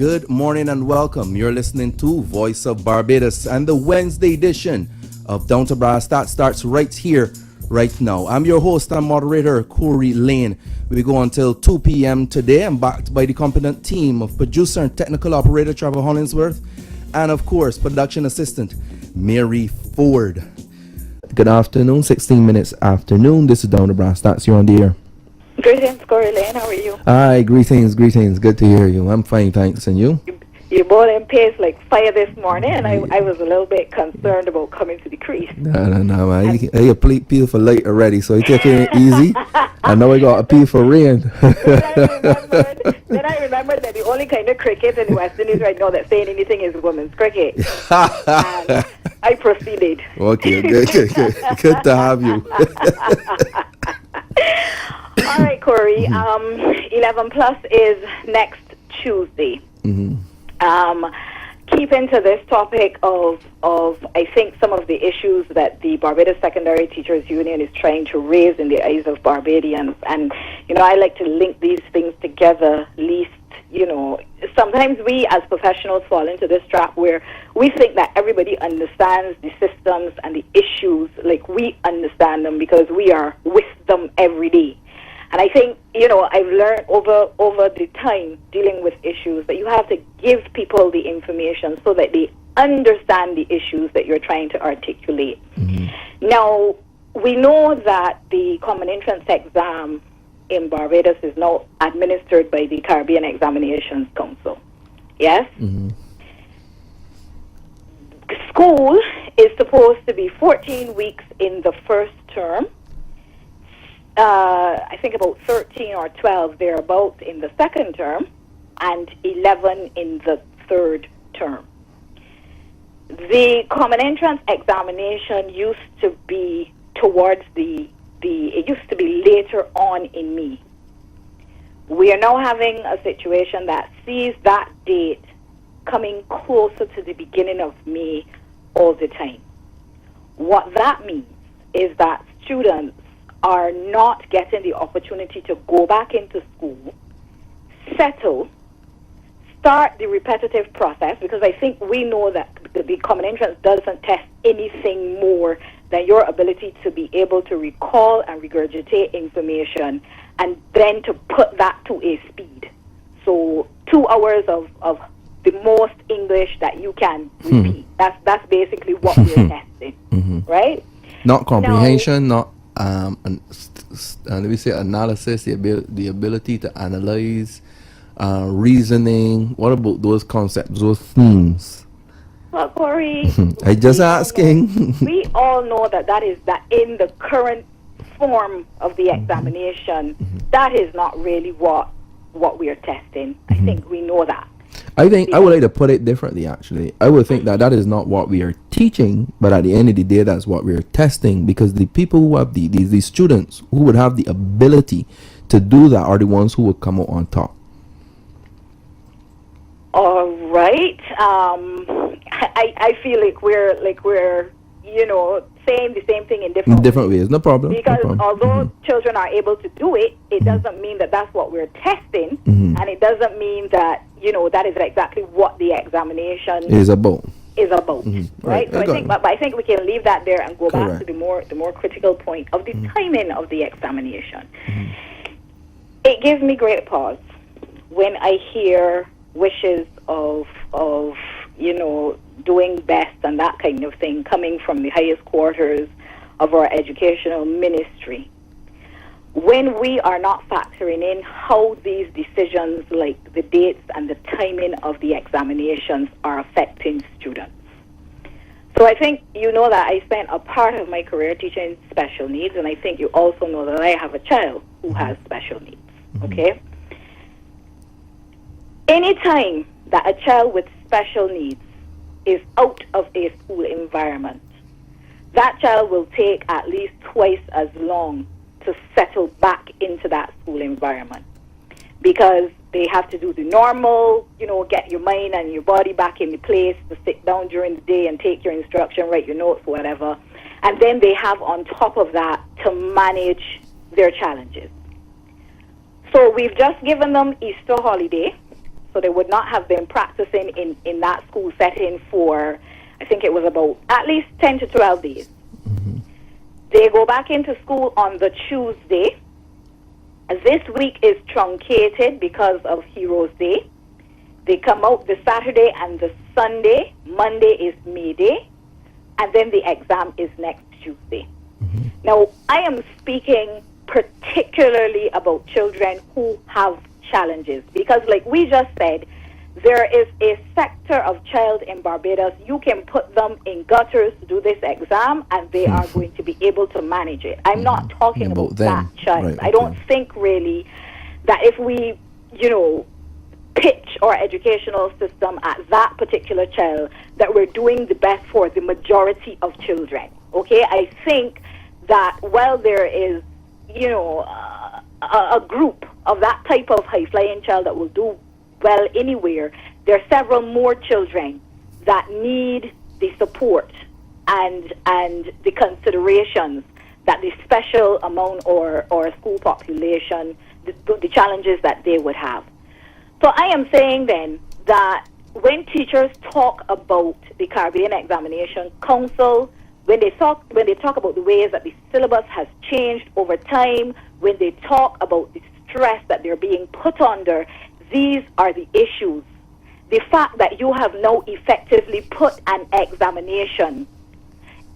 Good morning and welcome. You're listening to Voice of Barbados, and the Wednesday edition of Down-To-Brasstacks starts right here, right now. I'm your host and moderator, Corey Lane. We go until 2 p.m. today. I'm backed by the competent team of producer and technical operator Trevor Hollingsworth, and of course, production assistant Mary Ford. Good afternoon, 16 minutes afternoon. This is Down-To-Brasstacks. You're on the air. Greetings, Corey Lane. How are you? Hi, greetings. Good to hear you. I'm fine, thanks. And you? You bought in pace like fire this morning, and I was a little bit concerned about coming to the crease. No, man. I appeal for light already, so you taking it easy. I know I got appeal for rain. Then I remembered that the only kind of cricket in the West Indies right now that's saying anything is women's cricket. And I proceeded. Okay, good to have you. All right, Corey. 11 Plus is next Tuesday. Mm-hmm. Keeping to this topic of I think some of the issues that the Barbados Secondary Teachers Union is trying to raise in the eyes of Barbadians, and I like to link these things together. Least sometimes we as professionals fall into this trap where we think that everybody understands the systems and the issues like we understand them because we are with them every day. And I think, I've learned over the time dealing with issues that you have to give people the information so that they understand the issues that you're trying to articulate. Mm-hmm. Now, we know that the Common Entrance exam in Barbados is now administered by the Caribbean Examinations Council. Yes? Mm-hmm. School is supposed to be 14 weeks in the first term. I think about 13 or 12 thereabouts in the second term, and 11 in the third term. The Common Entrance examination used to be towards it used to be later on in May. We are now having a situation that sees that date coming closer to the beginning of May all the time. What that means is that students are not getting the opportunity to go back into school, settle, start the repetitive process, because I think we know that the Common Entrance doesn't test anything more than your ability to be able to recall and regurgitate information and then to put that to a speed. So 2 hours of the most English that you can repeat. That's basically what we're testing, right? Not comprehension, not let me say analysis, the ability to analyze, reasoning. What about those concepts, those themes? Well, Corey, I just asking. We all know that in the current form of the examination, that is not really what we are testing. I think we know that. I think I would like to put it differently, actually. I would think that is not what we are teaching, but at the end of the day, that's what we're testing, because the people who have these students who would have the ability to do that are the ones who will come out on top. All right. I feel like we're saying the same thing in different ways. No problem. Because no problem. Although children are able to do it, it doesn't mean that that's what we're testing, and it doesn't mean that that is exactly what the examination is about. Right? So I think we can leave that there and go Correct. back to the more critical point of the timing of the examination. It gives me great pause when I hear wishes of doing best and that kind of thing coming from the highest quarters of our educational ministry, when we are not factoring in how these decisions like the dates and the timing of the examinations are affecting students. So I think you know that I spent a part of my career teaching special needs, and I think you also know that I have a child who has special needs, okay? Anytime that a child with special needs is out of a school environment, that child will take at least twice as long to settle back into that school environment, because they have to do the normal, get your mind and your body back in the place to sit down during the day and take your instruction, write your notes, whatever. And then they have on top of that to manage their challenges. So we've just given them Easter holiday. So they would not have been practicing in that school setting for, I think it was about at least 10 to 12 days. They go back into school on the Tuesday. This week is truncated because of Heroes Day. They come out the Saturday and the Sunday. Monday is May Day. And then the exam is next Tuesday. Now, I am speaking particularly about children who have challenges. Because like we just said, there is a sector of child in Barbados, you can put them in gutters to do this exam and they are going to be able to manage it. I'm not talking about that child. Right, okay. I don't think really that if we, pitch our educational system at that particular child, that we're doing the best for the majority of children. Okay? I think that while there is, a group of that type of high-flying child that will do well anywhere, there are several more children that need the support and the considerations that the special amount or school population, the challenges that they would have. So I am saying then that when teachers talk about the Caribbean Examination Council, when they talk about the ways that the syllabus has changed over time, when they talk about the stress that they're being put under, these are the issues. The fact that you have now effectively put an examination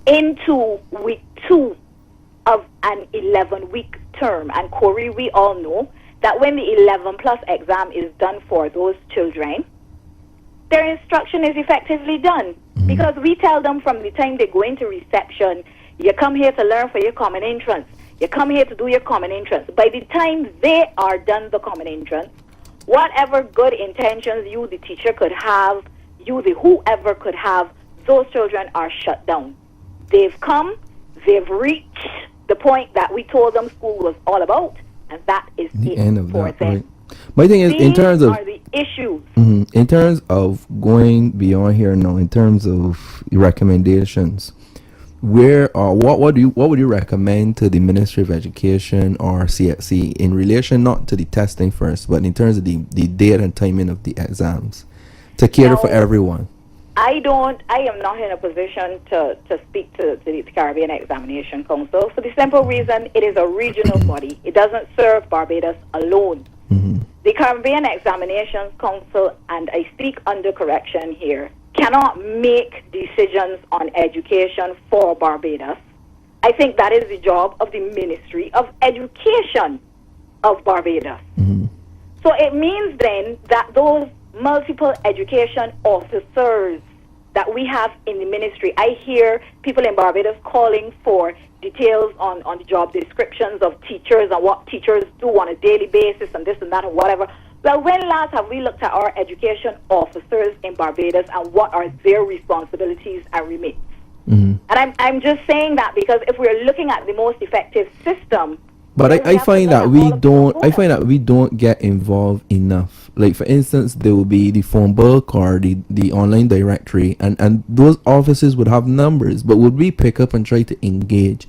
into week 2 of an 11-week term. And Corey, we all know that when the 11 plus exam is done for those children, their instruction is effectively done. Because we tell them from the time they go into reception, you come here to learn for your common entrance. You come here to do your common entrance. By the time they are done the common entrance, whatever good intentions you, the teacher, could have, you, the whoever could have, those children are shut down. They've come, they've reached the point that we told them school was all about, and that is the end of that, them. Right. My thing is, these in terms of are the issues. In terms of going beyond here now, in terms of recommendations, where or what would you recommend to the Ministry of Education or CXC in relation not to the testing first, but in terms of the date and timing of the exams to cater for everyone? I am not in a position to speak to the Caribbean Examination Council for the simple reason it is a regional body. It doesn't serve Barbados alone. The Caribbean Examinations Council, and I speak under correction here, cannot make decisions on education for Barbados. I think that is the job of the Ministry of Education of Barbados. So it means then that those multiple education officers that we have in the ministry, I hear people in Barbados calling for details on the job descriptions of teachers and what teachers do on a daily basis and this and that and whatever. Well, when last have we looked at our education officers in Barbados and what are their responsibilities and remits? And I'm just saying that because if we're looking at the most effective system, but I find that we don't get involved enough. Like, for instance, there will be the phone book or the online directory, and those offices would have numbers, but would we pick up and try to engage?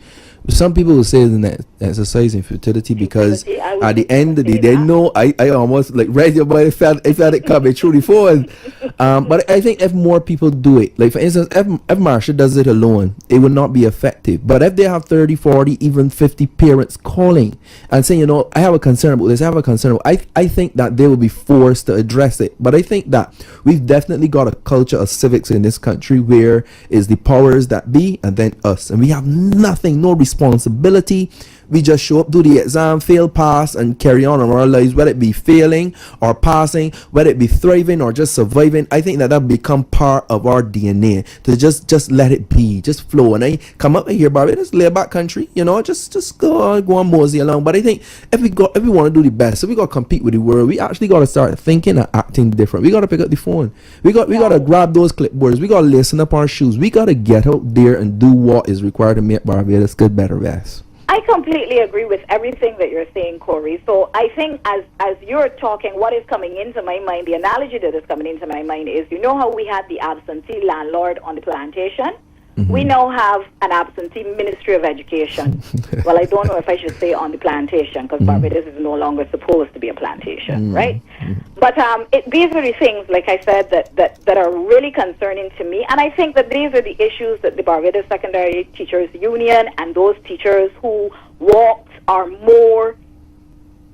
Some people will say it's an exercise in futility because at the end of the day, they know I almost like read your body, felt it coming through the phone. But I think if more people do it, like for instance, if Marsha does it alone, it would not be effective. But if they have 30, 40, even 50 parents calling and saying, I have a concern about this, I think that they will be forced to address it. But I think that we've definitely got a culture of civics in this country where is the powers that be and then us. And we have nothing, no responsibility. We just show up, do the exam, fail, pass, and carry on in our lives, whether it be failing or passing, whether it be thriving or just surviving. I think that become part of our DNA, to just let it be, just flow. And I come up here, Barbados, lay back country, just go on mosey along. But I think if we want to do the best, if we got to compete with the world, we actually got to start thinking and acting different. We got to pick up the phone. We got to grab those clipboards. We got to listen up our shoes. We got to get out there and do what is required to make Barbados good, better, best. I completely agree with everything that you're saying, Corey. So I think as you're talking, what is coming into my mind, the analogy that is coming into my mind is, how we had the absentee landlord on the plantation? We now have an absentee Ministry of Education. Well, I don't know if I should say on the plantation, because Barbados is no longer supposed to be a plantation, right? But these are the things, like I said, that are really concerning to me. And I think that these are the issues that the Barbados Secondary Teachers Union and those teachers who walked are more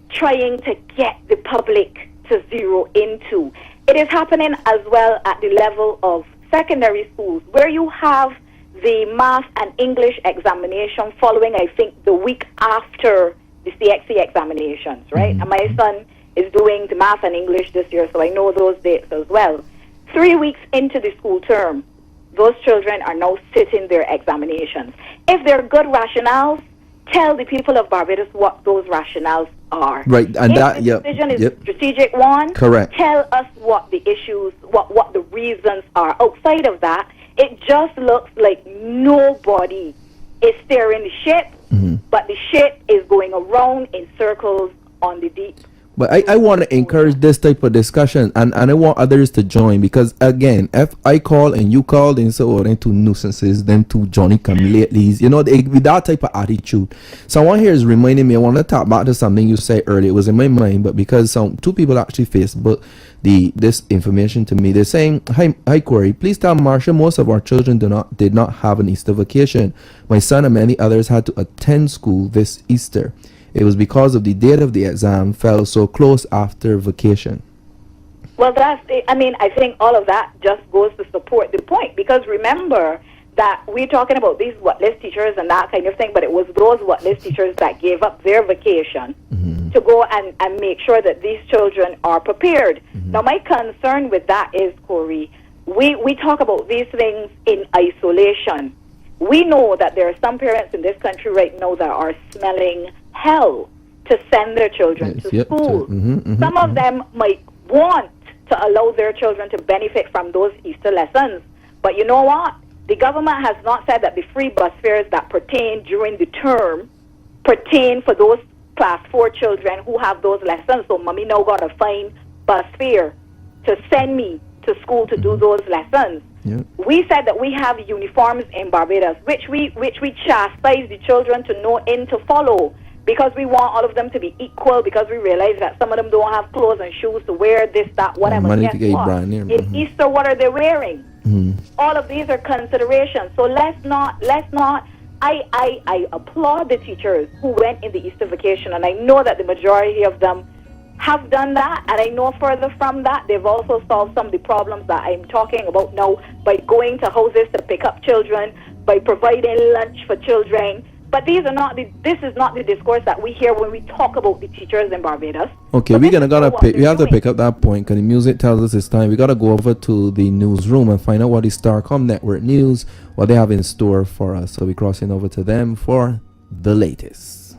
trying to get the public to zero into. It is happening as well at the level of secondary schools, where you have the math and English examination following, I think, the week after the CXC examinations, right? And my son is doing the math and English this year, so I know those dates as well. 3 weeks into the school term, those children are now sitting their examinations. If they're good rationales, tell the people of Barbados what those rationales are. Right, and if that, the decision is a strategic one, correct. Tell us what the issues, what the reasons are. Outside of that, it just looks like nobody is steering the ship, but the ship is going around in circles on the deep. But I want to encourage this type of discussion, and I want others to join, because again, if I call and you call, then so then two nuisances, then two Johnny come latelys, you know, with that type of attitude. Someone here is reminding me, I want to talk back to something you said earlier. It was in my mind, but because two people actually Facebook this information to me, they're saying, hi Corey, please tell Marsha most of our children did not have an Easter vacation. My son and many others had to attend school this Easter. It was because of the date of the exam fell so close after vacation. Well, I think all of that just goes to support the point, because remember that we're talking about these what-list teachers and that kind of thing, but it was those what-list teachers that gave up their vacation to go and make sure that these children are prepared. Now, my concern with that is, Corey, we talk about these things in isolation. We know that there are some parents in this country right now that are smelling hell to send their children to school. Some of them might want to allow their children to benefit from those Easter lessons. But you know what? The government has not said that the free bus fares that pertain during the term pertain for those class 4 children who have those lessons. So mommy now got to find bus fare to send me to school to do those lessons. We said that we have uniforms in Barbados, which we chastise the children to know in to follow, because we want all of them to be equal, because we realize that some of them don't have clothes and shoes to wear, this, that, whatever. Money Guess to get what? brand new. In Easter, what are they wearing? All of these are considerations. So let's not. I applaud the teachers who went in the Easter vacation, and I know that the majority of them have done that, and I know further from that, they've also solved some of the problems that I'm talking about now by going to houses to pick up children, by providing lunch for children. But this is not the discourse that we hear when we talk about the teachers in Barbados. Okay, we have to pick up that point, because the music tells us it's time. We got to go over to the newsroom and find out what the Starcom Network News, what they have in store for us. So we're crossing over to them for the latest.